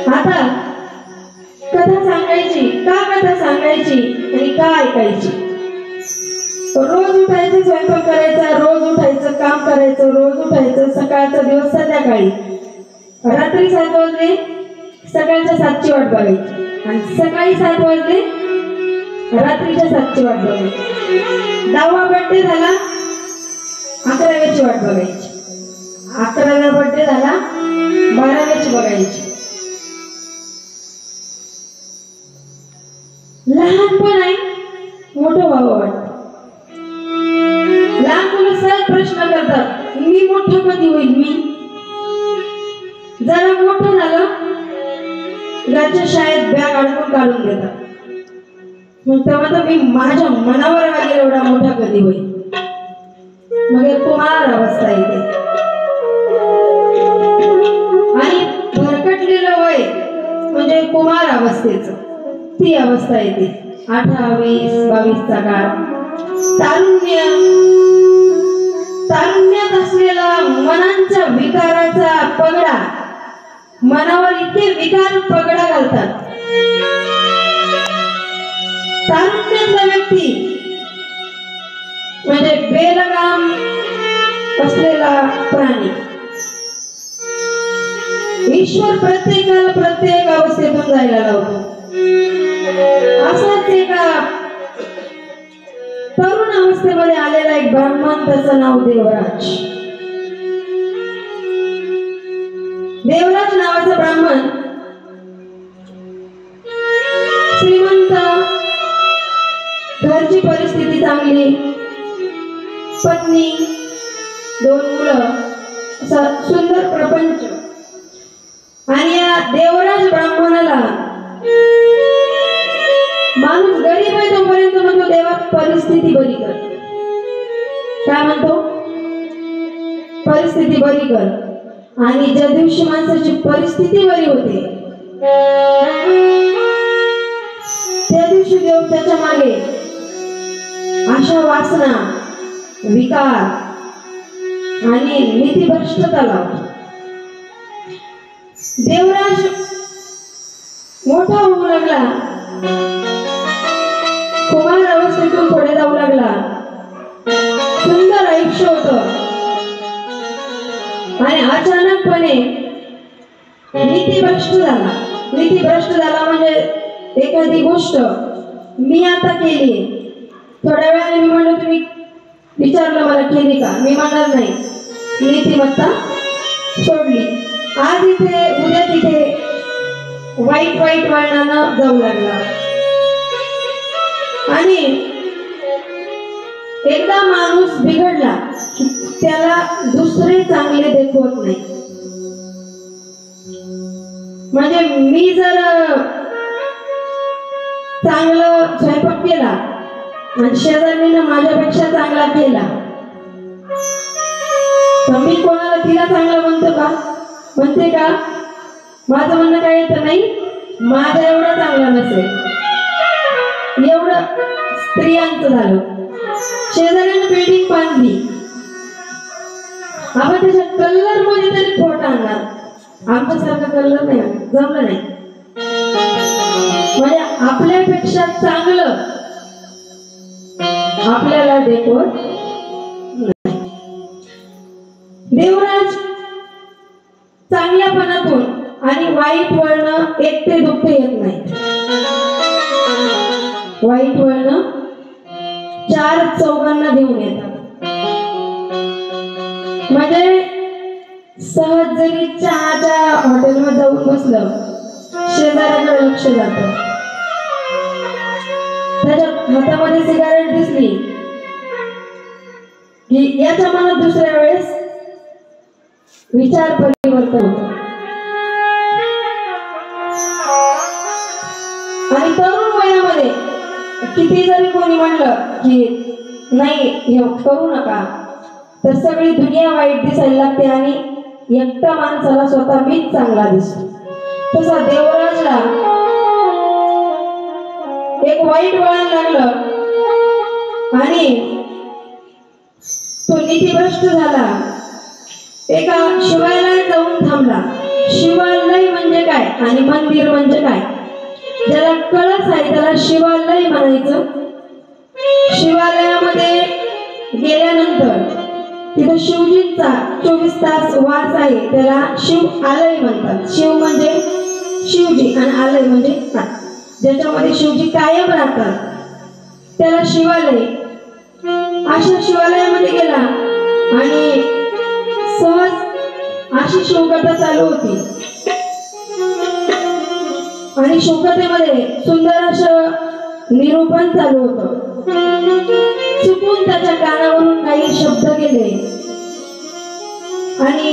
आता कथा सांगायची का, कथा सांगायची आणि का ऐकायची? रोज उठायचं, स्वयंपाक करायचा, रोज उठायचं, काम करायचं, रोज उठायचं, सकाळचा दिवस संध्याकाळी, रात्री 7 वाजले सकाळच्या 7ची वाट बघायची आणि सकाळी 7 वाजले रात्रीच्या 7ची वाट बघायची. 10वा बर्थडे झाला 11व्याची वाट बघायची, 11वा बर्थडे झाला 12व्याची बघायची. लहानपण आहे मोठं व्हावं वाटतं. लहान मुलं सहज प्रश्न करतात, मी मोठं कधी होईल? मी जरा मोठं झालं घरच्या शाळेत बॅग अडकून काढून देतात. मग तेव्हा तर मी माझ्या मनावर वगैरे एवढा मोठा कधी होईल? मग कुमार अवस्था येते आणि भरकटलेलं वय म्हणजे कुमार अवस्थेचं, ती अवस्था येते. 18, 20, 22चा काळ. तारुण्यात असलेला मनांच्या विकाराचा पगडा, मनावर इतके विकार पगडा घालतात. तारुण्यातला व्यक्ती म्हणजे बेलगाम असलेला प्राणी. ईश्वर प्रत्येकाला प्रत्येक अवस्थेतून जायला लावतो. असाच एका तरुण अवस्थेमध्ये आलेला एक ब्राह्मण, त्याचं नाव देवराज. देवराज नावाचा ब्राह्मण श्रीमंत, घरची परिस्थिती चांगली, पत्नी, 2 मुलं, सुंदर प्रपंच. आणि या देवराज ब्राह्मणाला माणूस गरीब आहे तोपर्यंत म्हणतो देवा परिस्थिती बरी कर. काय म्हणतो? परिस्थिती बरी कर. आणि ज्या दिवशी माणसाची परिस्थिती बरी होते त्या दिवशी देव त्याच्या मागे आशा, वासना, विकार आणि नीतिभ्रष्टता लावतो. देवराज मोठा होऊ लागला, कुमार अवस्थेतून पुढे जाऊ लागला, सुंदर आयुष्य होतं. आणि अचानकपणे नीतिभ्रष्ट झाला. नीतिभ्रष्ट झाला म्हणजे एखादी गोष्ट मी आता केली, थोड्या वेळाने मी म्हणलं तुम्ही विचारलं मला केली का, मी म्हणणार नाही, नीतिमत्ता सोडली. आज इथे उद्या तिथे वाईट वळणानं जाऊ लागला. आणि एकदा माणूस बिघडला त्याला दुसरे चांगले देखवत नाही. म्हणजे मी जर चांगलं स्वयंपाक केला आणि शेजारीनं माझ्यापेक्षा चांगला केला तर मी कोणाला तिला चांगलं म्हणते का? माझं म्हणणं काय येतं, नाही, माझा एवढा चांगला नसेल. एवढं स्त्रियांचं झालं. शेजाऱ्यानं बिल्डिंग बांधली, आपण त्याच्या कलर मध्ये तरी खोट आणणार, आमच्यासारखा कलर नाही, जमलं नाही. म्हणजे आपल्यापेक्षा चांगलं आपल्याला देखवत नाही. देवराज चांगल्यापणातून आणि वाईट वळण एकटे दुखते येत नाही. वाईट वळण 4 चौघांना घेऊन येतात. म्हणजे सहज जरी चहाच्या हॉटेलमध्ये जाऊन बसलं, शेजाऱ्याकडे लक्ष जातं. त्याच्या हातामध्ये सिगारेट दिसली की याच्या मनात दुसऱ्या वेळेस विचार परिवर्तन होतं. आणि तरुण वयामध्ये किती जरी कोणी म्हणलं की नाही हे करू नका, तर सगळी दुनिया वाईट दिसायला लागते आणि एकटा माणसाला स्वतः मीच चांगला दिसतो. तसा देवराजला एक वाईट वळण लागलं आणि तो नीतिभ्रष्ट झाला. एका शिवालयात जाऊन थांबला. शिवालय म्हणजे काय आणि मंदिर म्हणजे काय. ज्याला कळस आहे त्याला शिवालय म्हणायचं. शिवालयामध्ये गेल्यानंतर तिथे शिवजींचा 24 तास वास आहे, त्याला शिव आलय म्हणतात. शिव म्हणजे शिवजी आणि आलय म्हणजे ज्याच्यामध्ये शिवजी कायम राहतात त्याला शिवालय. अशा शिवालयामध्ये गेला आणि सहज अशी शिवकथा चालू होती आणि शिवकथेमध्ये सुंदर असं निरूपण चालू होतं. चुकून त्याच्या कानावरून काही शब्द गेले आणि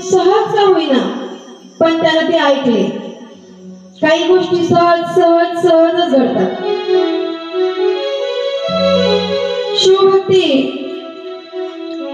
सहज का होईना पण त्याला ते ऐकले. काही गोष्टी सहजच घडतात. शिवभक्ती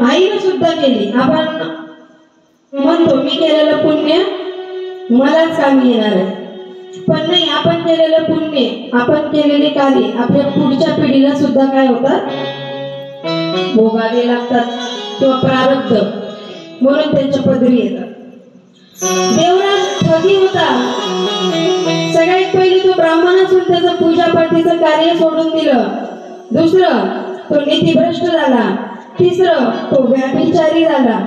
आईने सुद्धा केली. आपण म्हणतो मी केलेलं पुण्य मलाच कामी येणार आहे, पण नाही, आपण केलेलं पुण्य, आपण केलेले कार्य आपल्या पुढच्या पिढीला सुद्धा काय होतात, भोगावे लागतात किंवा प्रारब्ध म्हणून त्यांच्या पदरी येतात. देवराज ठगी होता. सगळ्यात पहिले तो ब्राह्मण असून त्याचं पूजापाठीचं कार्य सोडून दिलं. दुसरं तो नीतिभ्रष्ट झाला. तिसरं तो व्यभिचारी झाला.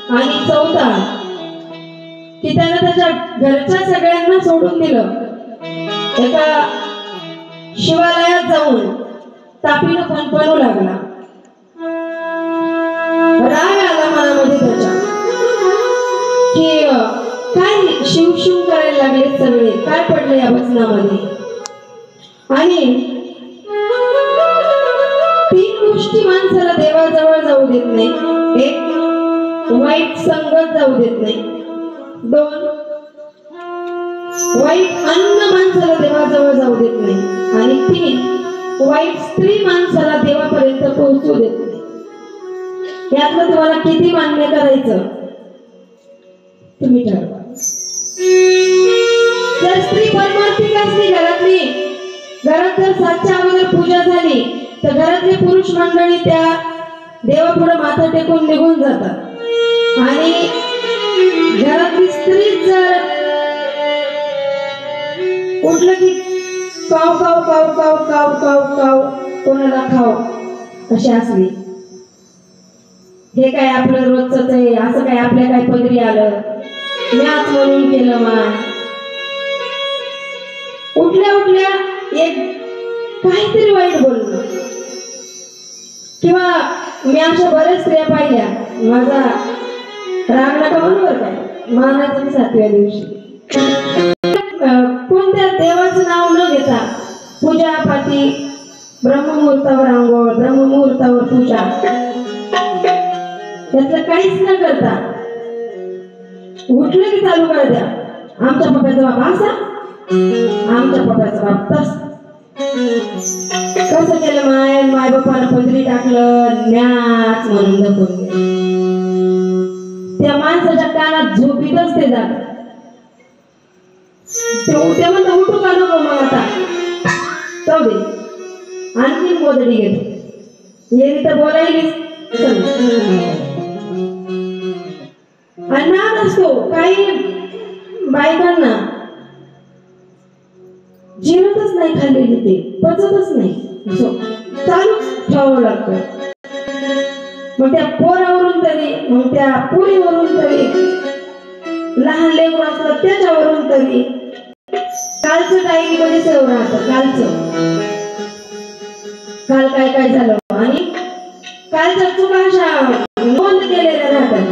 आणि चौथा की त्यानं त्याच्या घरच्या सगळ्यांना सोडून दिलं. एका शिवालयात जाऊन तापीनं फणफणू लागला. राग आला मनामध्ये त्याच्या की काय शिवशिव करायला लागले सगळे, काय पडले या भजनामध्ये. आणि 3 गोष्टी माणसाला देवाजवळ जाऊ देत नाही. 1 वाईट संगत जाऊ देत नाही. 2 वाईट अन्न माणसाला देवाजवळ जाऊ देत नाही. आणि 3 वाईट स्त्री माणसाला देवापर्यंत पोहोचू देत नाही. यातलं तुम्हाला किती मान्य करायचं तुम्ही ठरवा. जर स्त्री परमार्थिक असली घरातली, घरात जर 7च्या अगोदर पूजा झाली तर घरातले पुरुष मंडळी त्या देवापुढे माथा टेकून निघून जातात. आणि घरातली स्त्री जर उठलं की काव काव काव काव काव काव काव कोणाला खाव अशी असली, हे काय आपलं रोजच आहे, असं काय आपल्या काय पदरी आलं, म्याच म्हणून केलं माय. उठल्या उठल्या एक काहीतरी वाईट बोलणं, किंवा मी अशा बऱ्याच स्त्रिया पाहिल्या, माझा राग नका म्हणून काय मानाचं 7व्या दिवशी कोणत्या देवाचं नाव न घेता पूजा पाठी, ब्रह्ममुहूर्तावर आंघोळ, ब्रह्ममुहूर्तावर पूजा, त्यातलं काहीच न करता उठलं की चालू कर द्या, आमच्या पप्पाचा बाप असा, आमच्या पप्पाचा बाप तस. कसं केलं माय बापानं पदरी टाकलं, न्याच म्हणून दखून गेलं. त्या माणसाच्या कानात झोपीतच ते जात. ते म्हणतं उठू का नको मग आता जाऊ दे, आणखीन गोदडी घेतो, हे तर बोलायलीच अन्नात असतो. काही बायकांना जिरतच नाही खाल्लेली, ते पचतच नाही, चालूच ठेवावं लागतं. मग त्या पोरावरून तरी, मग त्या पुरीवरून तरी, लहान लेकरू असलं त्याच्यावरून तरी, कालचं डायरीमध्ये सेव राहतं. काल काय काय झालं आणि कालच्या चुका अशा नोंद केलेल्या राहतात.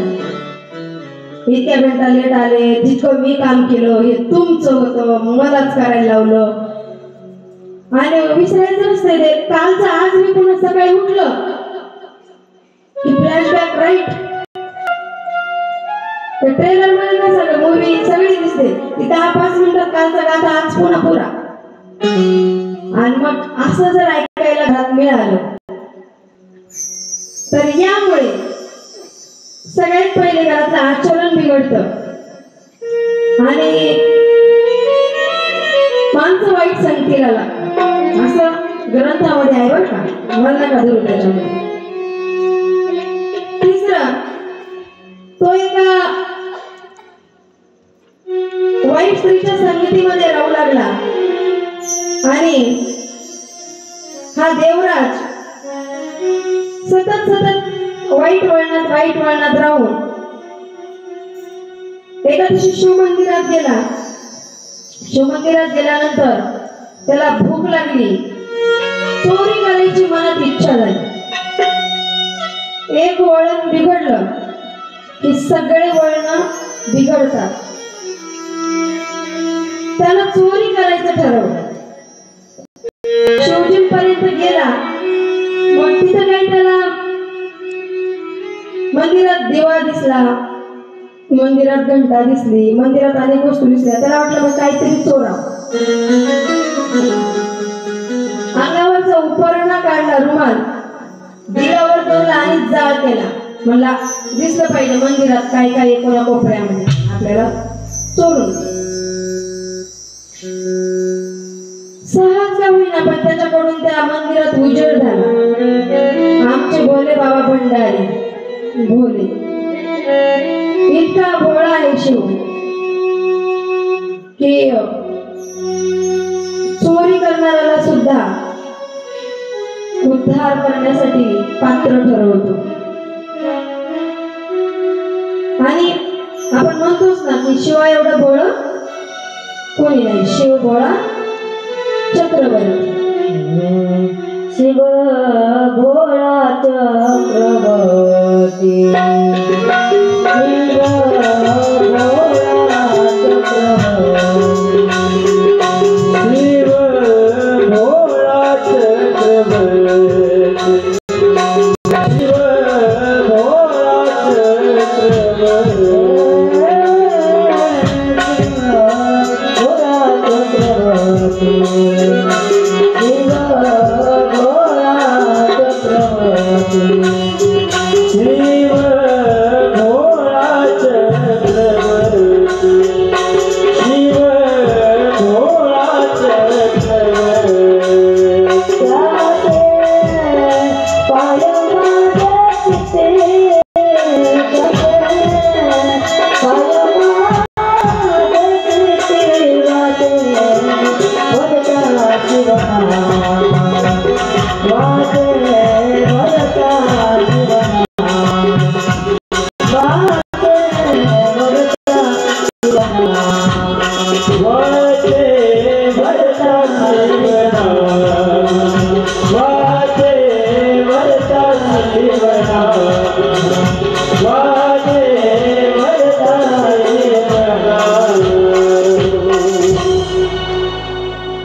इतक्या घंटा लेट आले, जितकं मी काम केलं हे तुमचं होतं, मलाच करायला लावलं. आणि विसरायचं नसतंय ते कालचं. आज मी पुन्हा सकाळी उठलं की फ्लॅशबॅक राईट. ट्रेलर मध्ये काय सगळं मूवी सगळी दिसते ती 10-5 मिनिटात कालचा गाथा आज पुन्हा पुरा. आणि मग असं जर ऐकायला घरात मिळालं तर यामुळे सगळ्यात पहिले घरातलं आचरण बिघडतं आणि माणसं वाईट संगतीला लागतात. असं ग्रंथामध्ये आहे बरं का, मला नका धरू त्याच्यामध्ये. तिसरं, तो एका संगतीमध्ये राहू लागला आणि हा देवराज सतत सतत वाईट वळणात राहून एका दिवशी शिवमंदिरात गेल्यानंतर त्याला भूक लागली, चोरी करायची मनात इच्छा झाली. एक वळण बिघडलं की सगळे वळण बिघडतात. त्यानं चोरी करायचं ठरवलं. शिवजींपर्यंत गेला. मग तिथं काही त्याला मंदिरात दिवा दिसला, मंदिरात घंटा दिसली, मंदिरात अनेक वस्तू दिसल्या. त्याला वाटलं मग काहीतरी चोरा. अंगावरचा उपरणा काढला, रुमाल दिवावर ठेवला आणि जाळ केला. म्हणला दिसलं पाहिजे मंदिरात काय काय कोणा कोपऱ्यामध्ये आपल्याला चोरून. सहज का होईना पण त्याच्याकडून त्या मंदिरात उजेड झाला. आमचे भोले बाबा भंडारी, भोले इतका भोळा आहे शिव की चोरी करणाऱ्याला सुद्धा उद्धार करण्यासाठी पात्र ठरवतो. आणि आपण म्हणतोच ना की शिवा एवढं भोळ कोणी नाही. शिव भोळा चक्रवर्ती, शिव भोळा चक्रवर्ती.